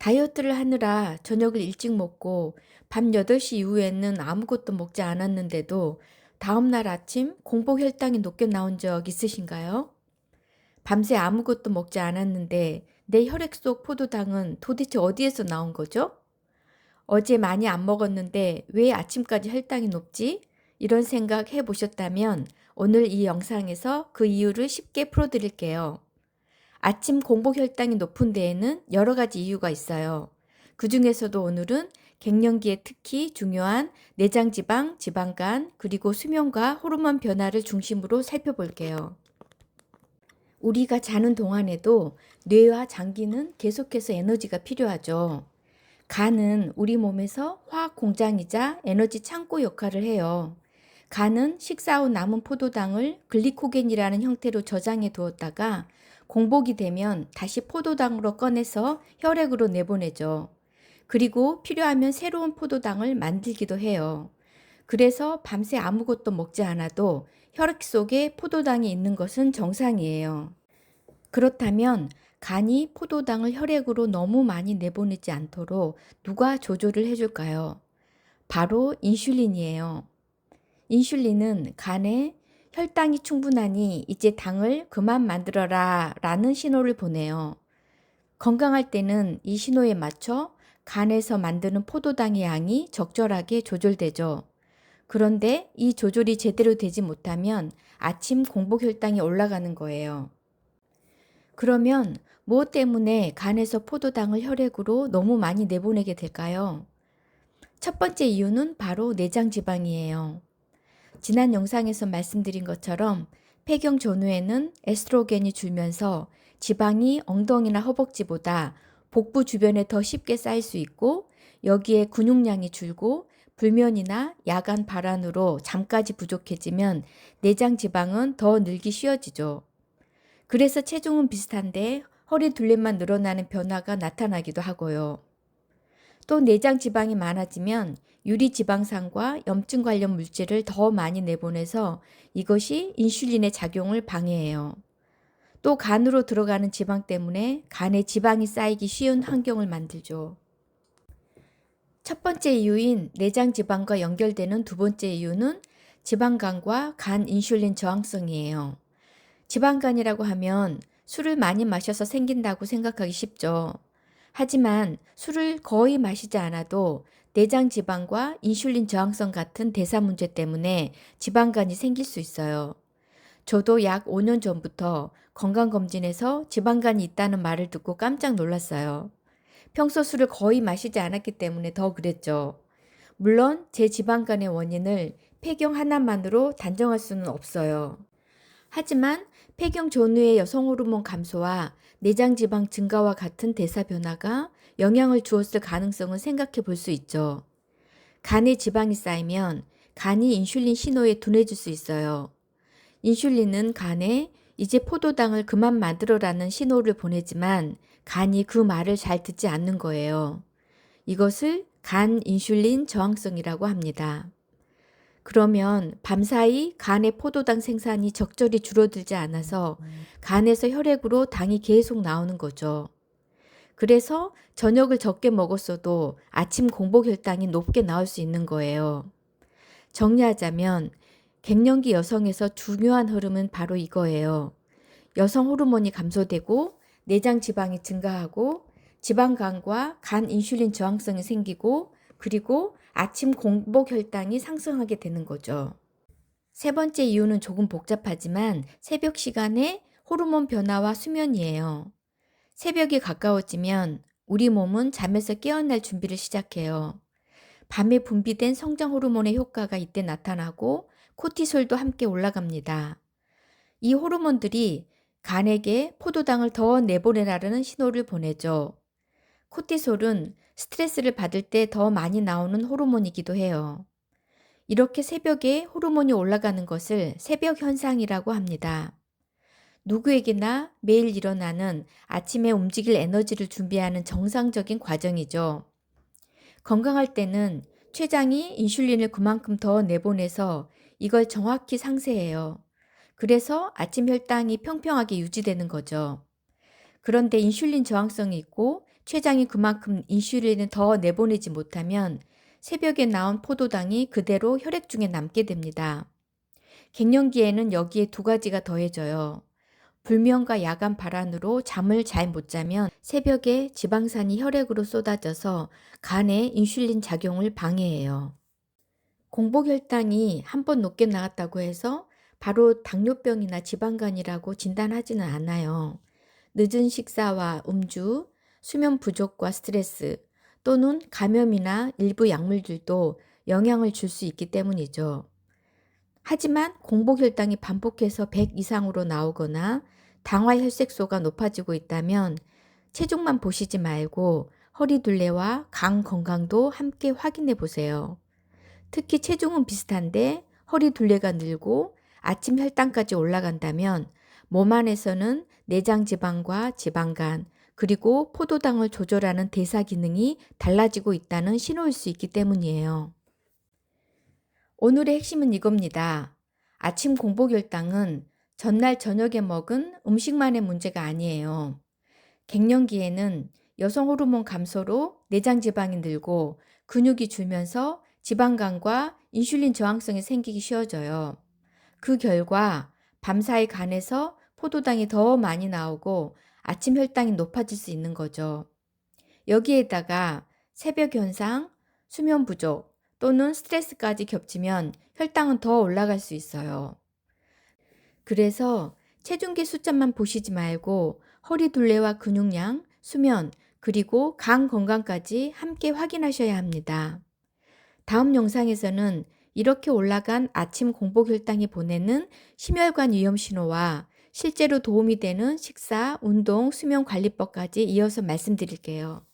다이어트를 하느라 저녁을 일찍 먹고 밤 8시 이후에는 아무것도 먹지 않았는데도 다음날 아침 공복 혈당이 높게 나온 적 있으신가요? 밤새 아무것도 먹지 않았는데 내 혈액 속 포도당은 도대체 어디에서 나온 거죠? 어제 많이 안 먹었는데 왜 아침까지 혈당이 높지? 이런 생각 해보셨다면 오늘 이 영상에서 그 이유를 쉽게 풀어드릴게요. 아침 공복 혈당이 높은 데에는 여러 가지 이유가 있어요. 그 중에서도 오늘은 갱년기에 특히 중요한 내장 지방, 지방간, 그리고 수면과 호르몬 변화를 중심으로 살펴볼게요. 우리가 자는 동안에도 뇌와 장기는 계속해서 에너지가 필요하죠. 간은 우리 몸에서 화학 공장이자 에너지 창고 역할을 해요. 간은 식사 후 남은 포도당을 글리코겐이라는 형태로 저장해 두었다가 공복이 되면 다시 포도당으로 꺼내서 혈액으로 내보내죠. 그리고 필요하면 새로운 포도당을 만들기도 해요. 그래서 밤새 아무것도 먹지 않아도 혈액 속에 포도당이 있는 것은 정상이에요. 그렇다면 간이 포도당을 혈액으로 너무 많이 내보내지 않도록 누가 조절을 해줄까요? 바로 인슐린이에요. 인슐린은 간에 혈당이 충분하니 이제 당을 그만 만들어라 라는 신호를 보내요. 건강할 때는 이 신호에 맞춰 간에서 만드는 포도당의 양이 적절하게 조절되죠. 그런데 이 조절이 제대로 되지 못하면 아침 공복 혈당이 올라가는 거예요. 그러면 무엇 때문에 간에서 포도당을 혈액으로 너무 많이 내보내게 될까요? 첫 번째 이유는 바로 내장 지방이에요. 지난 영상에서 말씀드린 것처럼 폐경 전후에는 에스트로겐이 줄면서 지방이 엉덩이나 허벅지보다 복부 주변에 더 쉽게 쌓일 수 있고 여기에 근육량이 줄고 불면이나 야간 발한으로 잠까지 부족해지면 내장 지방은 더 늘기 쉬워지죠. 그래서 체중은 비슷한데 허리 둘레만 늘어나는 변화가 나타나기도 하고요. 또 내장 지방이 많아지면 유리지방산과 염증 관련 물질을 더 많이 내보내서 이것이 인슐린의 작용을 방해해요. 또 간으로 들어가는 지방 때문에 간에 지방이 쌓이기 쉬운 환경을 만들죠. 첫 번째 이유인 내장 지방과 연결되는 두 번째 이유는 지방간과 간 인슐린 저항성이에요. 지방간이라고 하면 술을 많이 마셔서 생긴다고 생각하기 쉽죠. 하지만 술을 거의 마시지 않아도 내장 지방과 인슐린 저항성 같은 대사 문제 때문에 지방간이 생길 수 있어요. 저도 약 5년 전부터 건강검진에서 지방간이 있다는 말을 듣고 깜짝 놀랐어요. 평소 술을 거의 마시지 않았기 때문에 더 그랬죠. 물론 제 지방간의 원인을 폐경 하나만으로 단정할 수는 없어요. 하지만 폐경 전후의 여성 호르몬 감소와 내장 지방 증가와 같은 대사 변화가 영향을 주었을 가능성은 생각해 볼 수 있죠. 간에 지방이 쌓이면 간이 인슐린 신호에 둔해질 수 있어요. 인슐린은 간에 이제 포도당을 그만 만들어라는 신호를 보내지만 간이 그 말을 잘 듣지 않는 거예요. 이것을 간 인슐린 저항성이라고 합니다. 그러면 밤사이 간의 포도당 생산이 적절히 줄어들지 않아서 간에서 혈액으로 당이 계속 나오는 거죠. 그래서 저녁을 적게 먹었어도 아침 공복 혈당이 높게 나올 수 있는 거예요. 정리하자면 갱년기 여성에서 중요한 흐름은 바로 이거예요. 여성 호르몬이 감소되고 내장 지방이 증가하고 지방간과 간 인슐린 저항성이 생기고 그리고 아침 공복 혈당이 상승하게 되는 거죠. 세 번째 이유는 조금 복잡하지만 새벽 시간에 호르몬 변화와 수면이에요. 새벽이 가까워지면 우리 몸은 잠에서 깨어날 준비를 시작해요. 밤에 분비된 성장 호르몬의 효과가 이때 나타나고 코티솔도 함께 올라갑니다. 이 호르몬들이 간에게 포도당을 더 내보내라는 신호를 보내죠. 코티솔은 스트레스를 받을 때 더 많이 나오는 호르몬이기도 해요. 이렇게 새벽에 호르몬이 올라가는 것을 새벽 현상이라고 합니다. 누구에게나 매일 일어나는 아침에 움직일 에너지를 준비하는 정상적인 과정이죠. 건강할 때는 췌장이 인슐린을 그만큼 더 내보내서 이걸 정확히 상쇄해요. 그래서 아침 혈당이 평평하게 유지되는 거죠. 그런데 인슐린 저항성이 있고 췌장이 그만큼 인슐린을 더 내보내지 못하면 새벽에 나온 포도당이 그대로 혈액 중에 남게 됩니다. 갱년기에는 여기에 두 가지가 더해져요. 불면과 야간 발한으로 잠을 잘 못 자면 새벽에 지방산이 혈액으로 쏟아져서 간에 인슐린 작용을 방해해요. 공복혈당이 한 번 높게 나왔다고 해서 바로 당뇨병이나 지방간이라고 진단하지는 않아요. 늦은 식사와 음주, 수면 부족과 스트레스 또는 감염이나 일부 약물들도 영향을 줄 수 있기 때문이죠. 하지만 공복혈당이 반복해서 100 이상으로 나오거나 당화혈색소가 높아지고 있다면 체중만 보시지 말고 허리둘레와 간 건강도 함께 확인해 보세요. 특히 체중은 비슷한데 허리둘레가 늘고 아침 혈당까지 올라간다면 몸 안에서는 내장 지방과 지방간 그리고 포도당을 조절하는 대사 기능이 달라지고 있다는 신호일 수 있기 때문이에요. 오늘의 핵심은 이겁니다. 아침 공복혈당은 전날 저녁에 먹은 음식만의 문제가 아니에요. 갱년기에는 여성 호르몬 감소로 내장 지방이 늘고 근육이 줄면서 지방간과 인슐린 저항성이 생기기 쉬워져요. 그 결과 밤사이 간에서 포도당이 더 많이 나오고 아침 혈당이 높아질 수 있는 거죠. 여기에다가 새벽 현상, 수면 부족 또는 스트레스까지 겹치면 혈당은 더 올라갈 수 있어요. 그래서 체중계 숫자만 보시지 말고 허리둘레와 근육량, 수면, 그리고 간 건강까지 함께 확인하셔야 합니다. 다음 영상에서는 이렇게 올라간 아침 공복혈당이 보내는 심혈관 위험 신호와 실제로 도움이 되는 식사, 운동, 수면 관리법까지 이어서 말씀드릴게요.